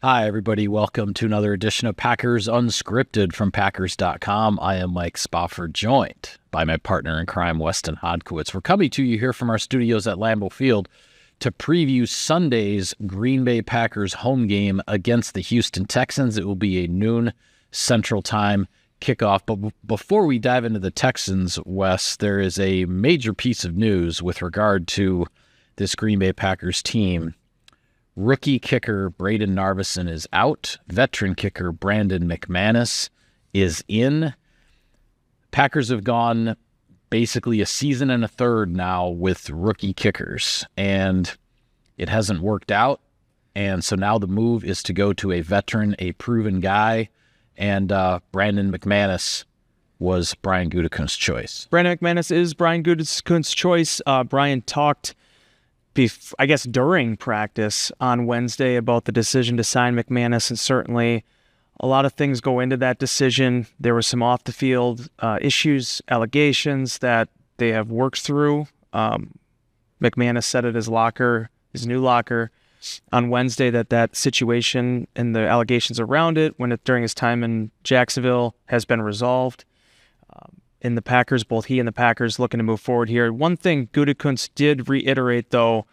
Hi, everybody. Welcome to another edition of Packers Unscripted from Packers.com. I am Mike Spofford, joined by my partner in crime, Weston Hodkowitz. We're coming to you here from our studios at Lambeau Field to preview Sunday's Green Bay Packers home game against the Houston Texans. It will be a noon Central Time kickoff. But before we dive into the Texans, Wes, there is a major piece of news with regard to this Green Bay Packers team. Rookie kicker Brayden Narveson is out. Veteran kicker Brandon McManus is in. Packers have gone basically a season and a third now with rookie kickers, and it hasn't worked out. And so now the move is to go to a veteran, a proven guy, and Brandon McManus was Brian Gutekunst's choice. Brandon McManus is Brian Gutekunst's choice. Brian talked, I guess, during practice on Wednesday about the decision to sign McManus, and certainly a lot of things go into that decision. There were some off-the-field issues, allegations that they have worked through. McManus said at his new locker, on Wednesday that situation and the allegations around it, during his time in Jacksonville, has been resolved. In the Packers, both he and the Packers looking to move forward here. One thing Gutekunst did reiterate, though,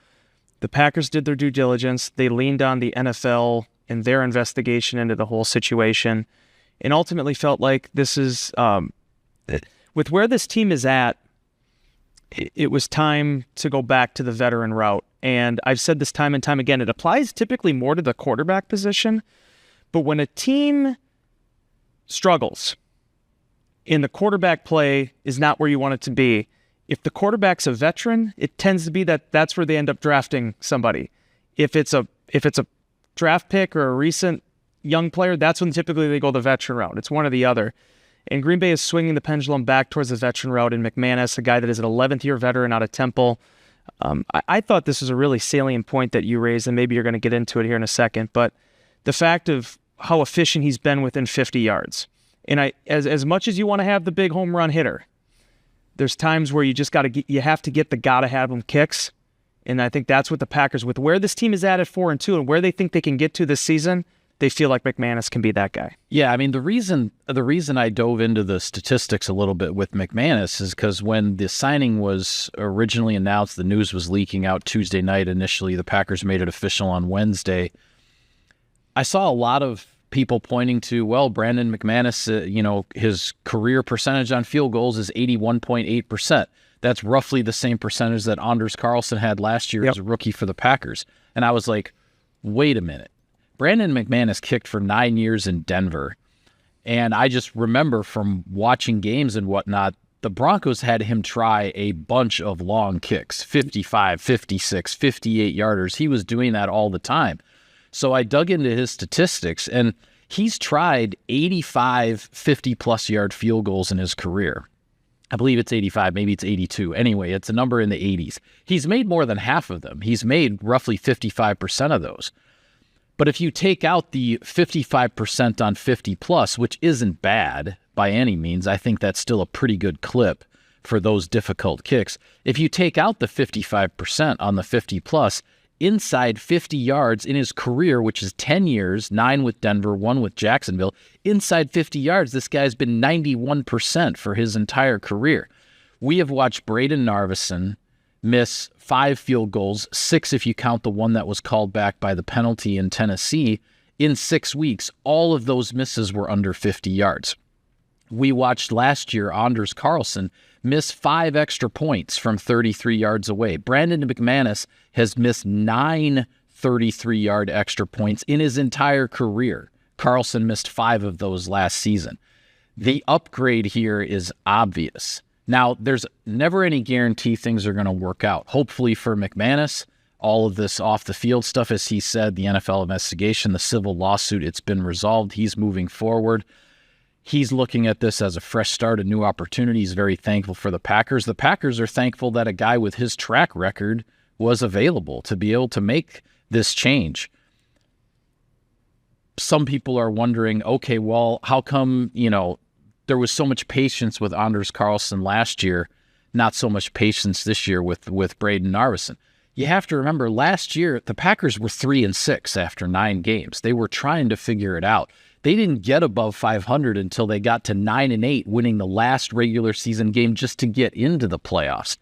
the Packers did their due diligence. They leaned on the NFL in their investigation into the whole situation and ultimately felt like this is, with where this team is at, it was time to go back to the veteran route. And I've said this time and time again, it applies typically more to the quarterback position. But when a team struggles, and the quarterback play is not where you want it to be, if the quarterback's a veteran, it tends to be that's where they end up drafting somebody. If it's a draft pick or a recent young player, that's when typically they go the veteran route. It's one or the other. And Green Bay is swinging the pendulum back towards the veteran route in McManus, a guy that is an 11th-year veteran out of Temple. I thought this was a really salient point that you raised, and maybe you're going to get into it here in a second, but the fact of how efficient he's been within 50 yards. And as much as you want to have the big home run hitter, there's times where you have to get the gotta-have them kicks. And I think that's what the Packers, with where this team is at 4-2 and where they think they can get to this season, they feel like McManus can be that guy. Yeah, I mean, the reason I dove into the statistics a little bit with McManus is because when the signing was originally announced, the news was leaking out Tuesday night initially. The Packers made it official on Wednesday. I saw a lot of people pointing to, well, Brandon McManus, his career percentage on field goals is 81.8%. That's roughly the same percentage that Anders Carlson had last year as a rookie for the Packers. And I was like, wait a minute. Brandon McManus kicked for 9 years in Denver. And I just remember from watching games and whatnot, the Broncos had him try a bunch of long kicks, 55, 56, 58-yarders. He was doing that all the time. So I dug into his statistics, and he's tried 85 50-plus yard field goals in his career. I believe it's 85, maybe it's 82. Anyway, it's a number in the 80s. He's made more than half of them. He's made roughly 55% of those. But if you take out the 55% on 50-plus, which isn't bad by any means, I think that's still a pretty good clip for those difficult kicks. If you take out the 55% on the 50-plus, inside 50 yards in his career, which is 10 years, 9 with Denver, 1 with Jacksonville, inside 50 yards, this guy's been 91% for his entire career. We have watched Brayden Narveson miss 5 field goals, 6 if you count the one that was called back by the penalty in Tennessee, in 6 weeks. All of those misses were under 50 yards. We watched last year Anders Carlson miss 5 extra points from 33 yards away. Brandon McManus has missed 9 33-yard extra points in his entire career. Carlson missed 5 of those last season. The upgrade here is obvious. Now, there's never any guarantee things are going to work out. Hopefully for McManus, all of this off-the-field stuff, as he said, the NFL investigation, the civil lawsuit, it's been resolved. He's moving forward. He's looking at this as a fresh start, a new opportunity. He's very thankful for the Packers. The Packers are thankful that a guy with his track record was available to be able to make this change. Some people are wondering, okay, well, how come, there was so much patience with Anders Carlson last year, not so much patience this year with Brayden Narveson? You have to remember last year, the Packers were 3-6 after 9 games. They were trying to figure it out. They didn't get above 500 until they got to 9-8, winning the last regular season game just to get into the playoffs.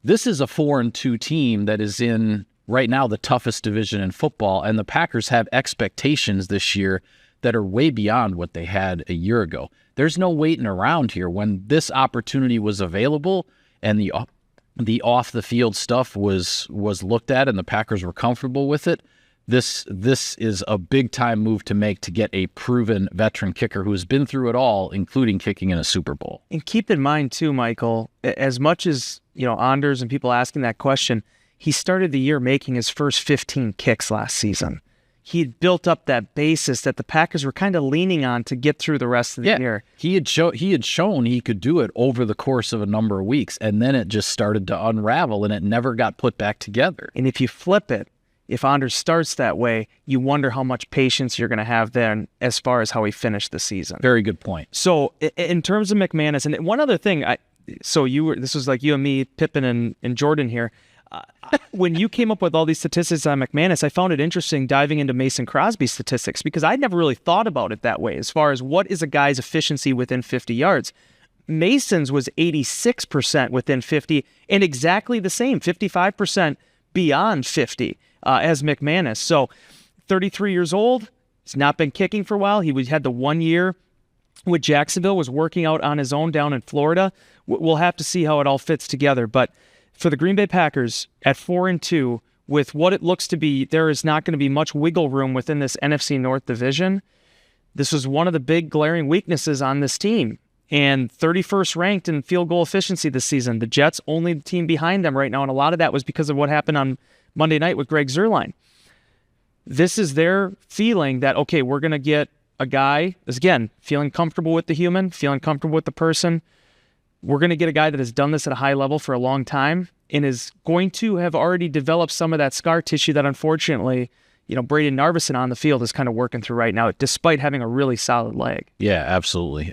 This is a 4-2 team that is in, right now, the toughest division in football, and the Packers have expectations this year that are way beyond what they had a year ago. There's no waiting around here. When this opportunity was available and the off-the-field stuff was looked at and the Packers were comfortable with it, this is a big-time move to make to get a proven veteran kicker who has been through it all, including kicking in a Super Bowl. And keep in mind, too, Michael, as much as, Anders and people asking that question, he started the year making his first 15 kicks last season. He had built up that basis that the Packers were kind of leaning on to get through the rest of the year. He had shown he could do it over the course of a number of weeks, and then it just started to unravel, and it never got put back together. And if you flip it, if Anders starts that way, you wonder how much patience you're going to have then as far as how he finished the season. Very good point. So in terms of McManus, and one other thing, this was like you and me, Pippen and Jordan here. When you came up with all these statistics on McManus, I found it interesting diving into Mason Crosby's statistics because I'd never really thought about it that way as far as what is a guy's efficiency within 50 yards. Mason's was 86% within 50 and exactly the same, 55% beyond 50 as McManus. So 33 years old, he's not been kicking for a while. He had the 1 year with Jacksonville, was working out on his own down in Florida. We'll have to see how it all fits together. But for the Green Bay Packers at 4-2, with what it looks to be, there is not going to be much wiggle room within this NFC North division. This was one of the big glaring weaknesses on this team. And 31st ranked in field goal efficiency this season. The Jets only the team behind them right now, and a lot of that was because of what happened on Monday night with Greg Zuerlein. This is their feeling that, okay, we're going to get a guy, again, feeling comfortable with the human, feeling comfortable with the person. We're going to get a guy that has done this at a high level for a long time and is going to have already developed some of that scar tissue that unfortunately, Braden Narvison on the field is kind of working through right now, despite having a really solid leg. Yeah, absolutely.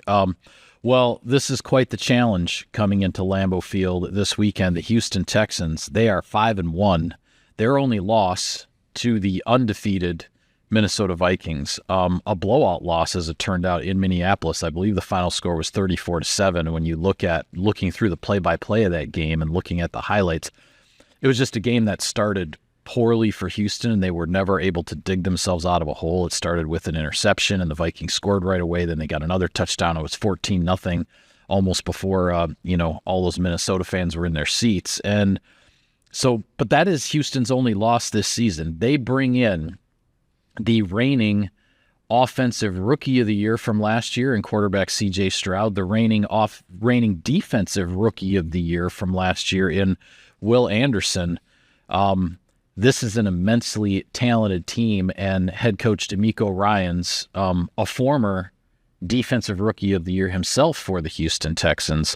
Well, this is quite the challenge coming into Lambeau Field this weekend. The Houston Texans, they are 5-1. Their only loss to the undefeated Minnesota Vikings, a blowout loss as it turned out in Minneapolis. I believe the final score was 34-7. When you looking through the play-by-play of that game and looking at the highlights, it was just a game that started poorly for Houston, and they were never able to dig themselves out of a hole. It started with an interception, and the Vikings scored right away. Then they got another touchdown. It was 14-0 almost before all those Minnesota fans were in their seats. And so, but that is Houston's only loss this season. They bring in the reigning offensive rookie of the year from last year in quarterback C.J. Stroud, the reigning defensive rookie of the year from last year in Will Anderson. This is an immensely talented team, and head coach DeMeco Ryans, a former defensive rookie of the year himself for the Houston Texans.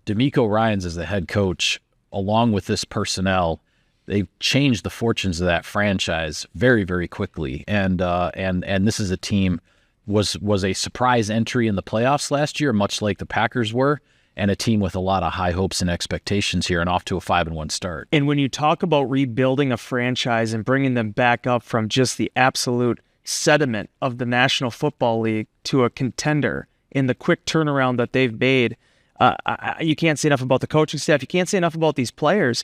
DeMeco Ryans is the head coach, along with this personnel. They've changed the fortunes of that franchise very, very quickly, and this is a team was a surprise entry in the playoffs last year, much like the Packers were, and a team with a lot of high hopes and expectations here, and off to a 5-1 start. And when you talk about rebuilding a franchise and bringing them back up from just the absolute sediment of the National Football League to a contender in the quick turnaround that they've made, you can't say enough about the coaching staff. You can't say enough about these players.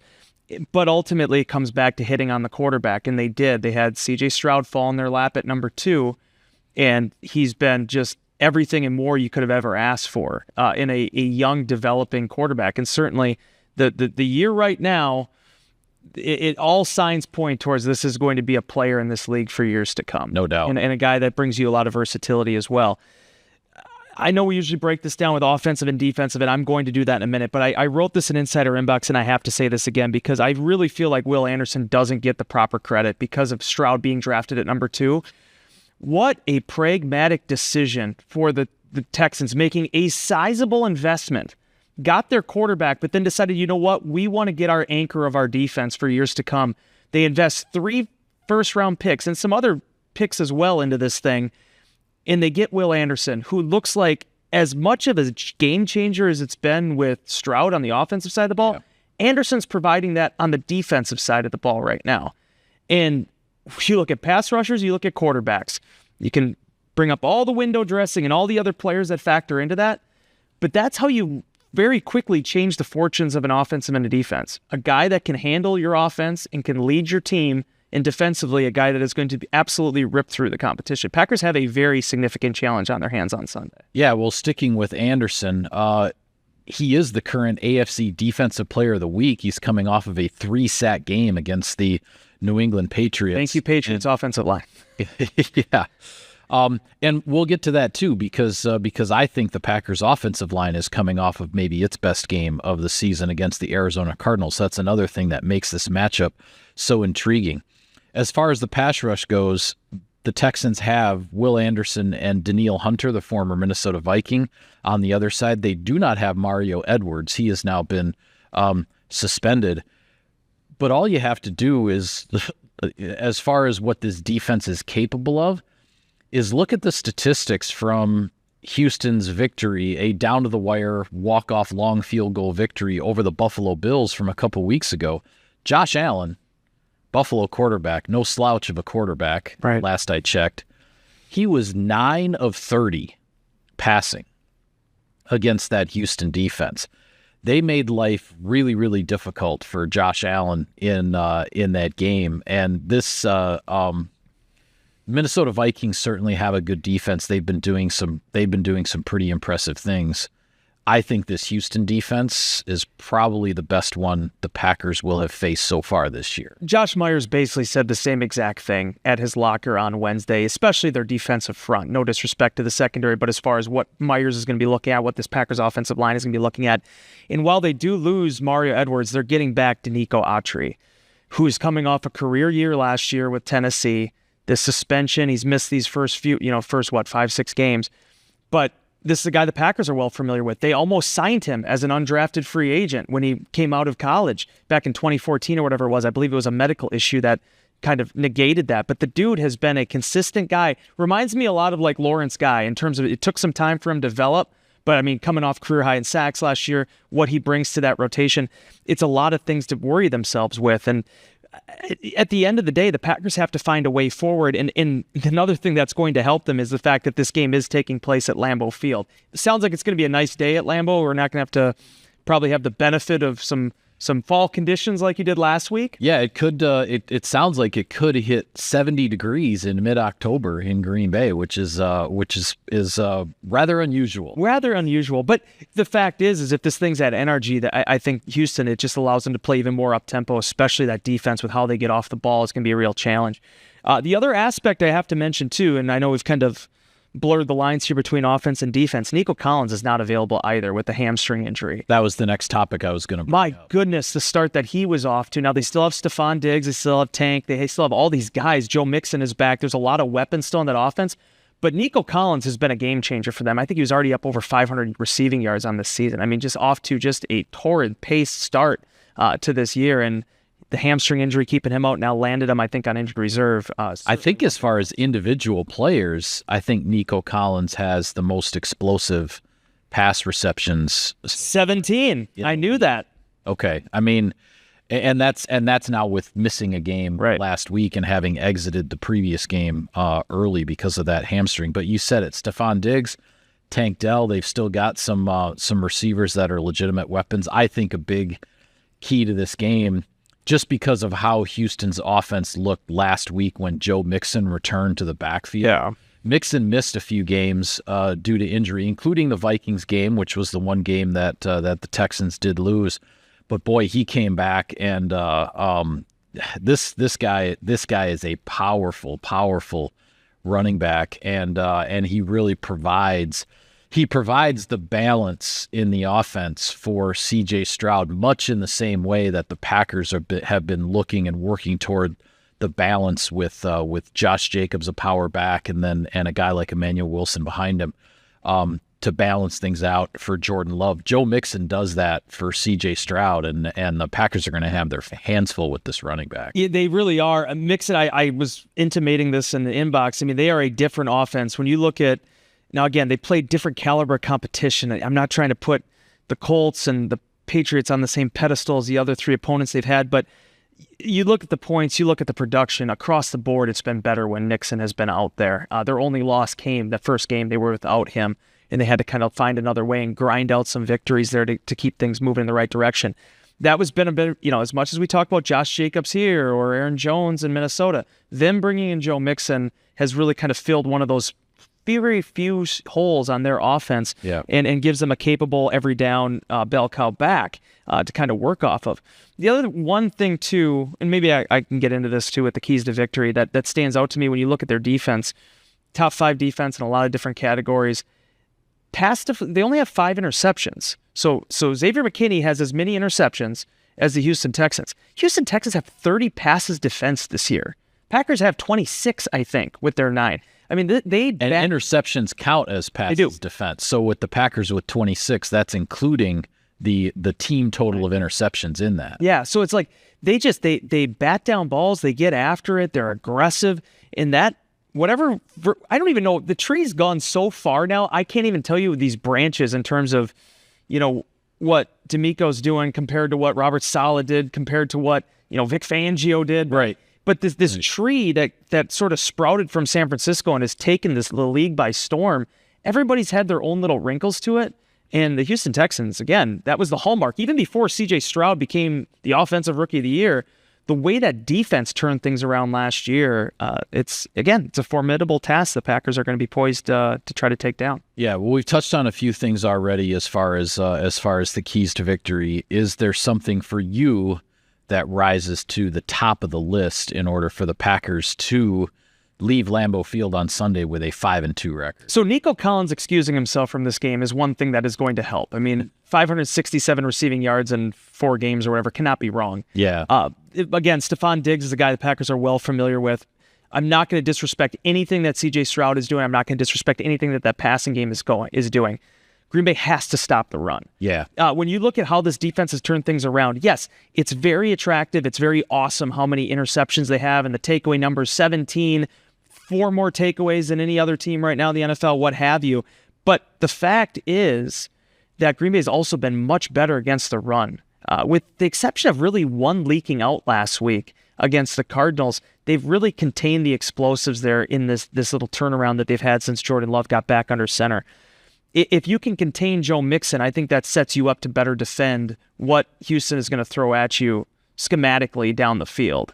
But ultimately, it comes back to hitting on the quarterback, and they did. They had C.J. Stroud fall in their lap at number 2, and he's been just everything and more you could have ever asked for in a young, developing quarterback. And certainly, the year right now, it all signs point towards this is going to be a player in this league for years to come. No doubt. And a guy that brings you a lot of versatility as well. I know we usually break this down with offensive and defensive, and I'm going to do that in a minute, but I wrote this in Insider Inbox, and I have to say this again because I really feel like Will Anderson doesn't get the proper credit because of Stroud being drafted at number 2. What a pragmatic decision for the Texans, making a sizable investment, got their quarterback, but then decided, you know what, we want to get our anchor of our defense for years to come. They invest 3 first-round picks and some other picks as well into this thing, and they get Will Anderson, who looks like as much of a game changer as it's been with Stroud on the offensive side of the ball, Anderson's providing that on the defensive side of the ball right now. And you look at pass rushers, you look at quarterbacks. You can bring up all the window dressing and all the other players that factor into that, but that's how you very quickly change the fortunes of an offense and a defense. A guy that can handle your offense and can lead your team, and defensively, a guy that is going to be absolutely rip through the competition. Packers have a very significant challenge on their hands on Sunday. Yeah, well, sticking with Anderson, he is the current AFC Defensive Player of the Week. He's coming off of a 3-sack game against the New England Patriots. Thank you, Patriots offensive line. Yeah. And we'll get to that too, because I think the Packers offensive line is coming off of maybe its best game of the season against the Arizona Cardinals. That's another thing that makes this matchup so intriguing. As far as the pass rush goes, the Texans have Will Anderson and Danielle Hunter, the former Minnesota Viking, on the other side. They do not have Mario Edwards. He has now been suspended. But all you have to do is, as far as what this defense is capable of, is look at the statistics from Houston's victory, a down-to-the-wire, walk-off long field goal victory over the Buffalo Bills from a couple weeks ago. Josh Allen, Buffalo quarterback, no slouch of a quarterback, right, last I checked. He was 9 of 30 passing against that Houston defense. They made life really, really difficult for Josh Allen in that game. And this Minnesota Vikings certainly have a good defense. They've been doing some pretty impressive things. I think this Houston defense is probably the best one the Packers will have faced so far this year. Josh Myers basically said the same exact thing at his locker on Wednesday, especially their defensive front. No disrespect to the secondary, but as far as what Myers is going to be looking at, what this Packers offensive line is going to be looking at. And while they do lose Mario Edwards, they're getting back Danico Autry, who is coming off a career year last year with Tennessee. The suspension, he's missed these first 5-6 games. But this is a guy the Packers are well familiar with. They almost signed him as an undrafted free agent when he came out of college back in 2014 or whatever it was. I believe it was a medical issue that kind of negated that. But the dude has been a consistent guy. Reminds me a lot of like Lawrence Guy in terms of it took some time for him to develop. But I mean, coming off career high in sacks last year, what he brings to that rotation, it's a lot of things to worry themselves with. And at the end of the day, the Packers have to find a way forward. And another thing that's going to help them is the fact that this game is taking place at Lambeau Field. It sounds like it's going to be a nice day at Lambeau. We're not going to have to probably have the benefit of some fall conditions like you did last week. Yeah, it could. It sounds like it could hit 70 degrees in mid-October in Green Bay, which is rather unusual. Rather unusual. But the fact is if this thing's at NRG, that I think Houston, it just allows them to play even more up-tempo, especially that defense with how they get off the ball is going to be a real challenge. The other aspect I have to mention too, and I know we've kind of blurred the lines here between offense and defense. Nico Collins is not available either with the hamstring injury. That was the next topic I was going to bring up. Goodness, the start that he was off to. Now they still have Stephon Diggs, they still have Tank, they still have all these guys. Joe Mixon is back. There's a lot of weapons still in that offense. But Nico Collins has been a game changer for them. I think he was already up over 500 receiving yards on this season. I mean, just off to just a torrid pace start to this year. And the hamstring injury keeping him out now landed him, I think, on injured reserve. I think as far as individual players, I think Nico Collins has the most explosive pass receptions. 17. Yeah. I knew that. Okay. I mean, and that's now with missing a game last week and having exited the previous game early because of that hamstring. But you said it, Stephon Diggs, Tank Dell, they've still got some receivers that are legitimate weapons. I think a big key to this game, just because of how Houston's offense looked last week when Joe Mixon returned to the backfield. Yeah. Mixon missed a few games due to injury, including the Vikings game, which was the one game that the Texans did lose. But boy, he came back, and this guy is a powerful running back, and he really provides. He provides the balance in the offense for C.J. Stroud, much in the same way that the Packers have been looking and working toward the balance with Josh Jacobs, a power back, and a guy like Emmanuel Wilson behind him to balance things out for Jordan Love. Joe Mixon does that for C.J. Stroud, and the Packers are going to have their hands full with this running back. Yeah, they really are. Mixon, I was intimating this in the inbox. I mean, they are a different offense. When you look at now, again, they play different caliber competition. I'm not trying to put the Colts and the Patriots on the same pedestal as the other three opponents they've had, but you look at the points, you look at the production across the board, it's been better when Nixon has been out there. Their only loss came the first game they were without him, and they had to kind of find another way and grind out some victories there to keep things moving in the right direction. That was been a bit, as much as we talk about Josh Jacobs here or Aaron Jones in Minnesota, them bringing in Joe Mixon has really kind of filled one of those very few holes on their offense, and gives them a capable every down bell cow back to kind of work off of. The other one thing too, and maybe I can get into this too with the keys to victory, that stands out to me when you look at their defense, top 5 defense in a lot of different categories. They only have 5 interceptions. So Xavier McKinney has as many interceptions as the Houston Texans. Houston Texans have 30 passes defense this year. Packers have 26, I think, with their 9. I mean, interceptions count as passes defense. So with the Packers with 26, that's including the team total of interceptions in that. Yeah, so it's like they bat down balls, they get after it, they're aggressive, and that whatever, I don't even know, the tree's gone so far now, I can't even tell you these branches in terms of, what D'Amico's doing compared to what Robert Saleh did, compared to what, Vic Fangio did. Right. But this tree that sort of sprouted from San Francisco and has taken the league by storm, everybody's had their own little wrinkles to it. And the Houston Texans, again, that was the hallmark. Even before C.J. Stroud became the offensive rookie of the year, the way that defense turned things around last year, it's a formidable task the Packers are going to be poised to try to take down. Yeah, well, we've touched on a few things already as far as the keys to victory. Is there something for you that rises to the top of the list in order for the Packers to leave Lambeau Field on Sunday with a 5-2 record? So Nico Collins excusing himself from this game is one thing that is going to help. I mean, 567 receiving yards in 4 games or whatever cannot be wrong. Yeah. Again, Stephon Diggs is a guy the Packers are well familiar with. I'm not going to disrespect anything that C.J. Stroud is doing. I'm not going to disrespect anything that passing game is doing. Green Bay has to stop the run. Yeah. When you look at how this defense has turned things around, yes, it's very attractive. It's very awesome how many interceptions they have, and the takeaway numbers 17, 4 more takeaways than any other team right now in the NFL, what have you. But the fact is that Green Bay has also been much better against the run. With the exception of really one leaking out last week against the Cardinals, they've really contained the explosives there in this little turnaround that they've had since Jordan Love got back under center. If you can contain Joe Mixon, I think that sets you up to better defend what Houston is going to throw at you schematically down the field.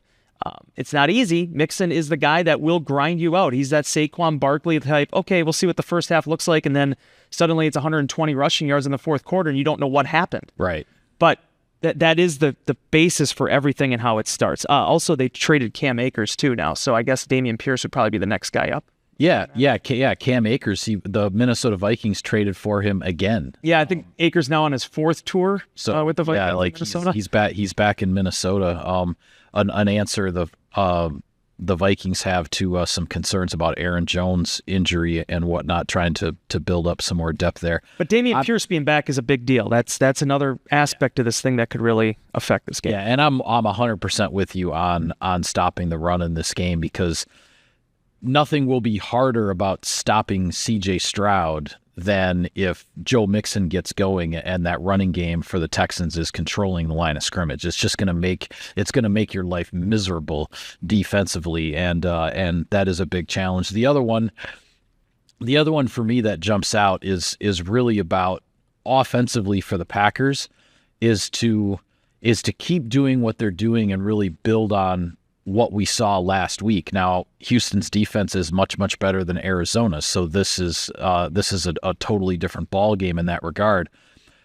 It's not easy. Mixon is the guy that will grind you out. He's that Saquon Barkley type, okay, we'll see what the first half looks like, and then suddenly it's 120 rushing yards in the fourth quarter, and you don't know what happened. Right. But that is the basis for everything and how it starts. Also, they traded Cam Akers, too, now, so I guess Dameon Pierce would probably be the next guy up. Yeah. Cam Akers, the Minnesota Vikings traded for him again. Yeah, I think Akers now on his 4th tour with the Vikings. Yeah, like Minnesota. He's back in Minnesota. An answer the Vikings have to some concerns about Aaron Jones' injury and whatnot, trying to build up some more depth there. But Dameon Pierce being back is a big deal. That's another aspect of this thing that could really affect this game. Yeah, and I'm 100% with you on stopping the run in this game, because nothing will be harder about stopping C.J. Stroud than if Joe Mixon gets going and that running game for the Texans is controlling the line of scrimmage. It's just going to make your life miserable defensively, and that is a big challenge. The other one for me that jumps out is really about offensively for the Packers is to keep doing what they're doing and really build on what we saw last week. Now, Houston's defense is much, much better than Arizona's, so this is a totally different ball game in that regard.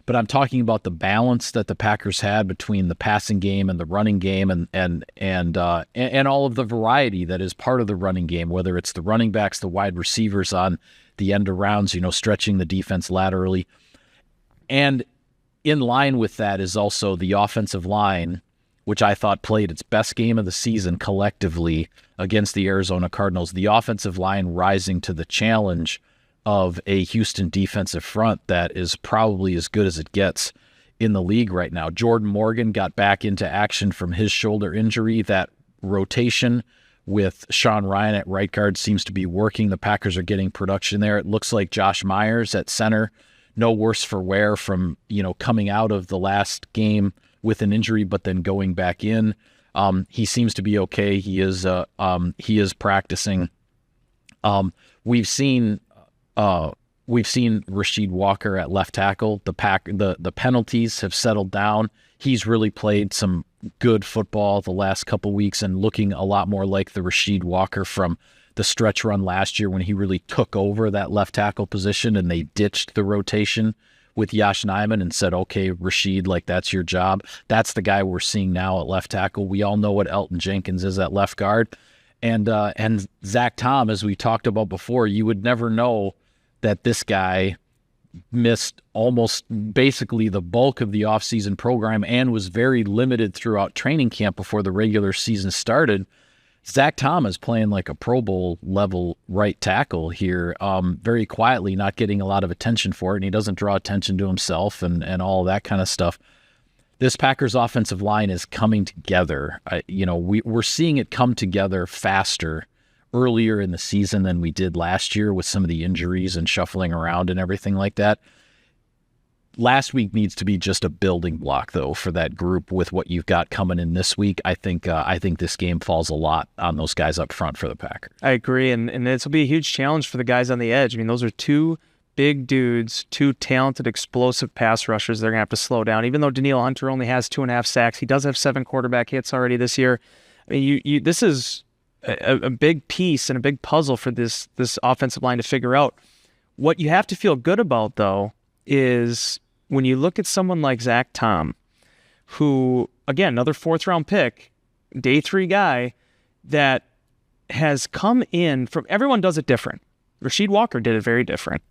But I'm talking about the balance that the Packers had between the passing game and the running game, and all of the variety that is part of the running game, whether it's the running backs, the wide receivers on the end arounds, stretching the defense laterally. And in line with that is also the offensive line, which I thought played its best game of the season collectively against the Arizona Cardinals. The offensive line rising to the challenge of a Houston defensive front that is probably as good as it gets in the league right now. Jordan Morgan got back into action from his shoulder injury. That rotation with Sean Ryan at right guard seems to be working. The Packers are getting production there. It looks like Josh Myers at center no worse for wear from, coming out of the last game with an injury, but then going back in. He seems to be okay. He is practicing. We've seen Rasheed Walker at left tackle. The penalties have settled down. He's really played some good football the last couple weeks and looking a lot more like the Rasheed Walker from the stretch run last year when he really took over that left tackle position and they ditched the rotation with Yash Nyman and said, okay, Rasheed, like, that's your job. That's the guy we're seeing now at left tackle. We all know what Elton Jenkins is at left guard. And Zach Tom, as we talked about before, you would never know that this guy missed almost basically the bulk of the offseason program and was very limited throughout training camp before the regular season started. Zach Tom is playing like a Pro Bowl level right tackle here, very quietly, not getting a lot of attention for it, and he doesn't draw attention to himself and all that kind of stuff. This Packers offensive line is coming together. We're seeing it come together faster earlier in the season than we did last year with some of the injuries and shuffling around and everything like that. Last week needs to be just a building block, though, for that group with what you've got coming in this week. I think this game falls a lot on those guys up front for the Packers. I agree, and this will be a huge challenge for the guys on the edge. I mean, those are two big dudes, two talented, explosive pass rushers they're going to have to slow down. Even though Danielle Hunter only has 2.5 sacks, he does have 7 quarterback hits already this year. I mean, this is a big piece and a big puzzle for this offensive line to figure out. What you have to feel good about, though, is when you look at someone like Zach Tom, who, again, another 4th-round pick, day 3 guy, that has come in from, everyone does it different. Rasheed Walker did it very different.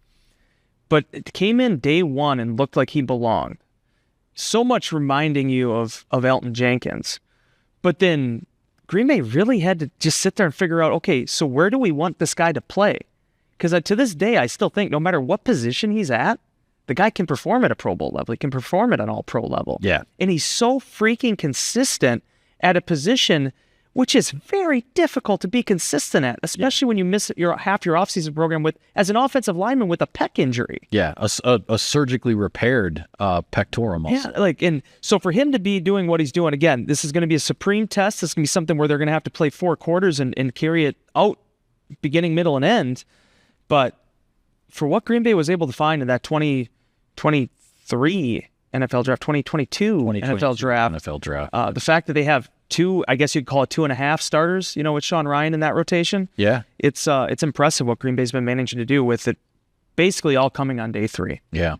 But it came in day 1 and looked like he belonged. So much reminding you of Elton Jenkins. But then Green Bay really had to just sit there and figure out, okay, so where do we want this guy to play? Because to this day, I still think no matter what position he's at, the guy can perform at a Pro Bowl level. He can perform at an all-pro level. Yeah. And he's so freaking consistent at a position which is very difficult to be consistent at, especially when you miss half your offseason program as an offensive lineman with a pec injury. Yeah, a surgically repaired pectoral muscle. Yeah, and so for him to be doing what he's doing, again, this is going to be a supreme test. This is going to be something where they're going to have to play 4 quarters and carry it out beginning, middle, and end. But for what Green Bay was able to find in that 2023 NFL draft, 2022 NFL draft, the fact that they have 2, I guess you'd call it 2.5 starters, with Sean Ryan in that rotation. Yeah. It's impressive what Green Bay's been managing to do with it basically all coming on day 3. Yeah.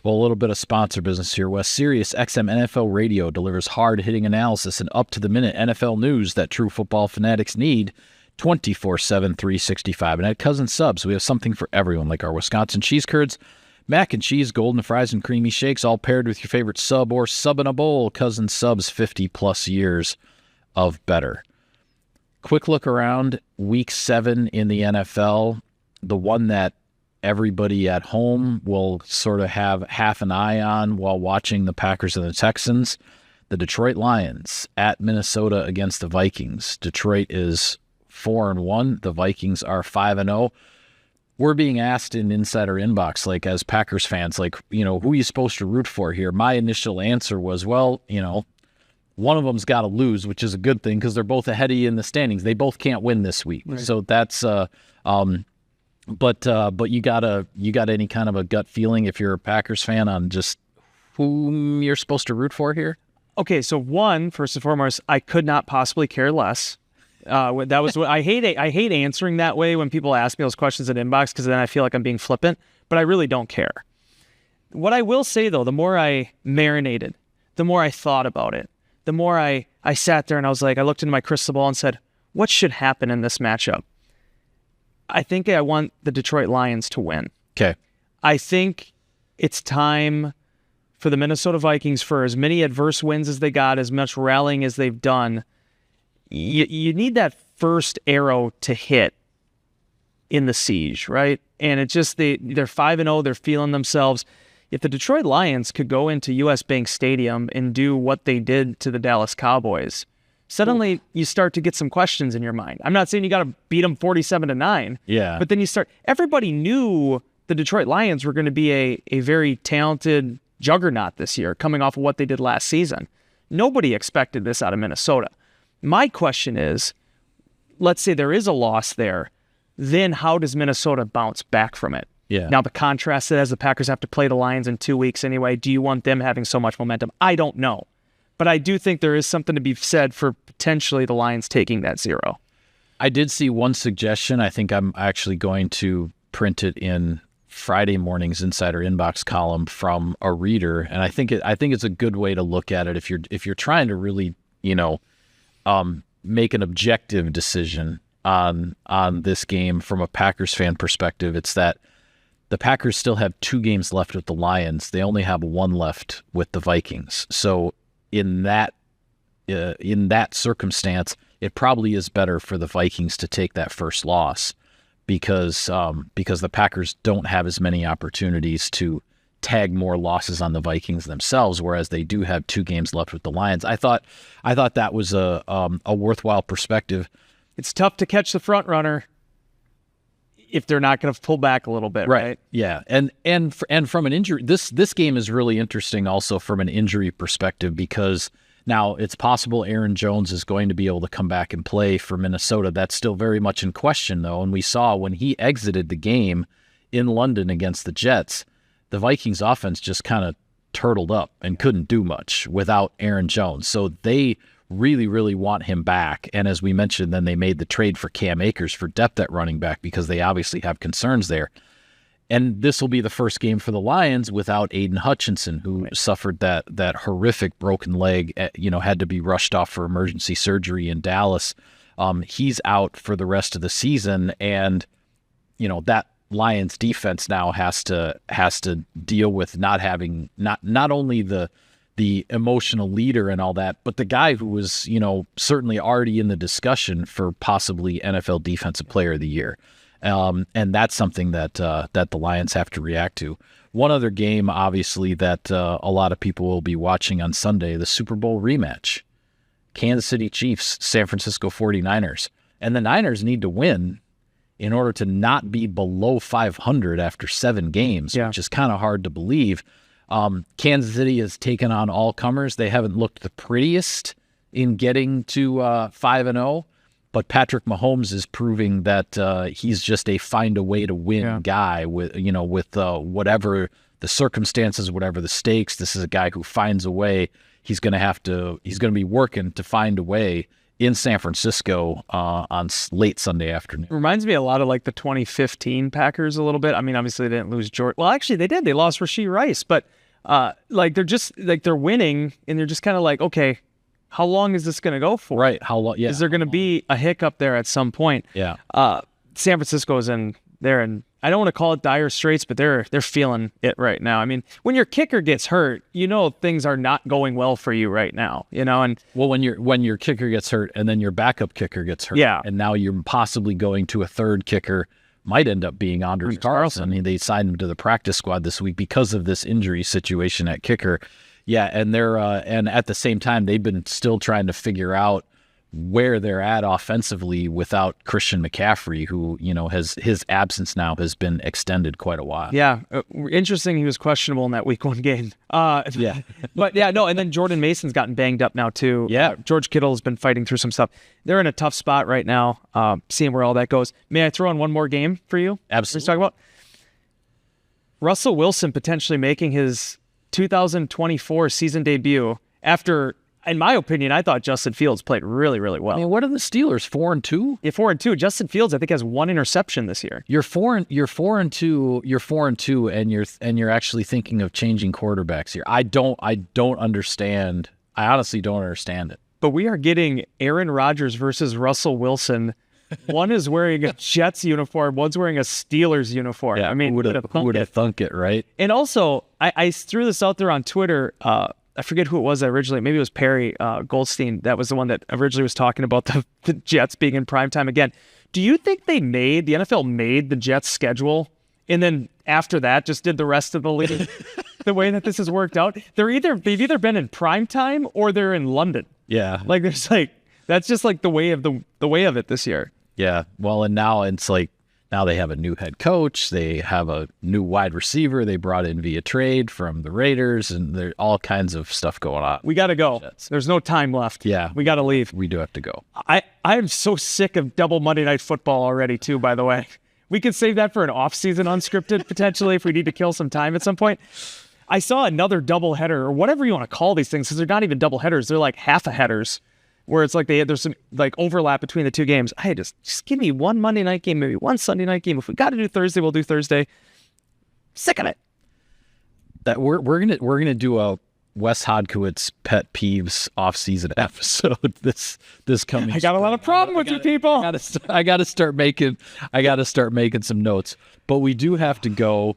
Well, a little bit of sponsor business here, Wes. Sirius XM NFL Radio delivers hard-hitting analysis and up-to-the-minute NFL news that true football fanatics need 24/7, 365. And at Cousin Subs, we have something for everyone, like our Wisconsin cheese curds, mac and cheese, golden fries, and creamy shakes, all paired with your favorite sub or sub in a bowl. Cousin Subs, 50-plus years of better. Quick look around Week 7 in the NFL, the one that everybody at home will sort of have half an eye on while watching the Packers and the Texans. The Detroit Lions at Minnesota against the Vikings. Detroit is 4-1. The Vikings are 5-0. We're being asked in Insider Inbox, as Packers fans, who are you supposed to root for here? My initial answer was, well, one of them's got to lose, which is a good thing because they're both ahead of you in the standings. They both can't win this week. Right. So that's but you got any kind of a gut feeling if you're a Packers fan on just whom you're supposed to root for here? Okay, so first and foremost, I could not possibly care less. That was what I hate answering that way when people ask me those questions in inbox because then I feel like I'm being flippant, but I really don't care. What I will say, though, the more I marinated, the more I thought about it, the more I sat there and I looked into my crystal ball and said, what should happen in this matchup? I think I want the Detroit Lions to win. Okay. I think it's time for the Minnesota Vikings, for as many adverse wins as they got, as much rallying as they've done. You need that first arrow to hit in the siege, right? And it's just they're 5-0, they're feeling themselves. If the Detroit Lions could go into US Bank Stadium and do what they did to the Dallas Cowboys, suddenly you start to get some questions in your mind. I'm not saying you got to beat them 47-9. Yeah. But then everybody knew the Detroit Lions were going to be a very talented juggernaut this year, coming off of what they did last season. Nobody expected this out of Minnesota. My question is, let's say there is a loss there, then how does Minnesota bounce back from it? Yeah. Now, the contrast is the Packers have to play the Lions in 2 weeks anyway. Do you want them having so much momentum? I don't know. But I do think there is something to be said for potentially the Lions taking that 0. I did see one suggestion. I think I'm actually going to print it in Friday morning's Insider Inbox column from a reader, and I think it's a good way to look at it if you're trying to really, make an objective decision on this game from a Packers fan perspective. It's that the Packers still have 2 games left with the Lions. They only have 1 left with the Vikings. So in that circumstance, it probably is better for the Vikings to take that first loss because the Packers don't have as many opportunities to tag more losses on the Vikings themselves, whereas they do have 2 games left with the Lions. I thought that was a worthwhile perspective. It's tough to catch the front runner if they're not going to pull back a little bit, right? Yeah, and from an injury, this game is really interesting also from an injury perspective because now it's possible Aaron Jones is going to be able to come back and play for Minnesota. That's still very much in question, though, and we saw when he exited the game in London against the Jets, the Vikings offense just kind of turtled up and couldn't do much without Aaron Jones. So they really, really want him back. And as we mentioned, then they made the trade for Cam Akers for depth at running back because they obviously have concerns there. And this will be the first game for the Lions without Aiden Hutchinson, who suffered that horrific broken leg, had to be rushed off for emergency surgery in Dallas. He's out for the rest of the season. And, that Lions defense now has to deal with not having not only the emotional leader and all that, but the guy who was, certainly already in the discussion for possibly NFL Defensive Player of the Year. And that's something that the Lions have to react to. One other game, obviously, that a lot of people will be watching on Sunday, the Super Bowl rematch. Kansas City Chiefs, San Francisco 49ers. And the Niners need to win in order to not be below 500 after 7 games, which is kind of hard to believe. Kansas City has taken on all comers. They haven't looked the prettiest in getting to 5-0, but Patrick Mahomes is proving that he's just a find a way to win guy with whatever the circumstances, whatever the stakes. This is a guy who finds a way. He's going to be working to find a way in San Francisco on late Sunday afternoon. Reminds me a lot of like the 2015 Packers a little bit. I mean, obviously they didn't lose George. Well, actually they did. They lost Rashee Rice, but they're winning and they're just kind of like, okay, how long is this going to go for? Right. How long? Yeah. Is there going to be a hiccup there at some point? Yeah. San Francisco is in there, and I don't want to call it dire straits, but they're feeling it right now. I mean, when your kicker gets hurt, things are not going well for you right now. And well, when your kicker gets hurt, and then your backup kicker gets hurt, and now you're possibly going to a third kicker, might end up being Anders Carlson. I mean, they signed him to the practice squad this week because of this injury situation at kicker. Yeah, and they're and at the same time they've been still trying to figure out where they're at offensively without Christian McCaffrey, who his absence now has been extended quite a while. Yeah, interesting. He was questionable in that Week 1 game. But and then Jordan Mason's gotten banged up now too. Yeah, George Kittle has been fighting through some stuff. They're in a tough spot right now. Seeing where all that goes. May I throw in one more game for you? Absolutely. Let's talk about Russell Wilson potentially making his 2024 season debut after. In my opinion, I thought Justin Fields played really, really well. I mean, what are the Steelers, 4-2? Yeah, 4-2. Justin Fields, I think, has 1 interception this year. You're 4-2, and you're actually thinking of changing quarterbacks here. I don't understand. I honestly don't understand it. But we are getting Aaron Rodgers versus Russell Wilson. One is wearing a Jets uniform. One's wearing a Steelers uniform. Yeah, I mean, who would have thunk it, right? And also, I threw this out there on Twitter. I forget who it was originally. Maybe it was Perry Goldstein. That was the one that originally was talking about the Jets being in primetime again. Do you think the NFL made the Jets schedule and then after that just did the rest of the league the way that this has worked out? They've either been in primetime or they're in London. Yeah. That's just like the way of it this year. Yeah. Well, and now it's like Now they have a new head coach. They have a new wide receiver they brought in via trade from the Raiders, and there's all kinds of stuff going on. We got to go. There's no time left. Yeah. We got to leave. We do have to go. I'm so sick of double Monday Night Football already, too, by the way. We could save that for an off-season unscripted, potentially, if we need to kill some time at some point. I saw another doubleheader, or whatever you want to call these things, because they're not even double headers. They're like half-a-headers, where it's like there's some like overlap between the two games. I just give me one Monday night game, maybe one Sunday night game. If we got to do Thursday, we'll do Thursday. Sick of it. That we're gonna do a Wes Hodkiewicz pet peeves off-season episode this coming. I got a lot of problem with you people. I got to start making some notes, but we do have to go.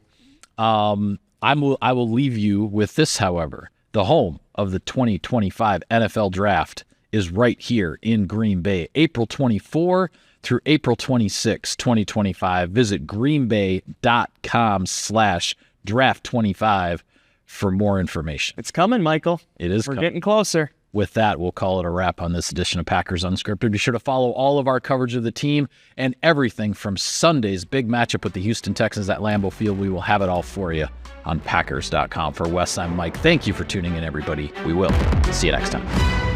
I will leave you with this, however. The home of the 2025 NFL Draft is right here in Green Bay, April 24 through April 26, 2025. Visit greenbay.com/draft25 for more information. It's coming, Michael. It is. We're getting closer. With that, we'll call it a wrap on this edition of Packers Unscripted. Be sure to follow all of our coverage of the team and everything from Sunday's big matchup with the Houston Texans at Lambeau Field. We will have it all for you on Packers.com. For Wes, I'm Mike. Thank you for tuning in, everybody. We will see you next time.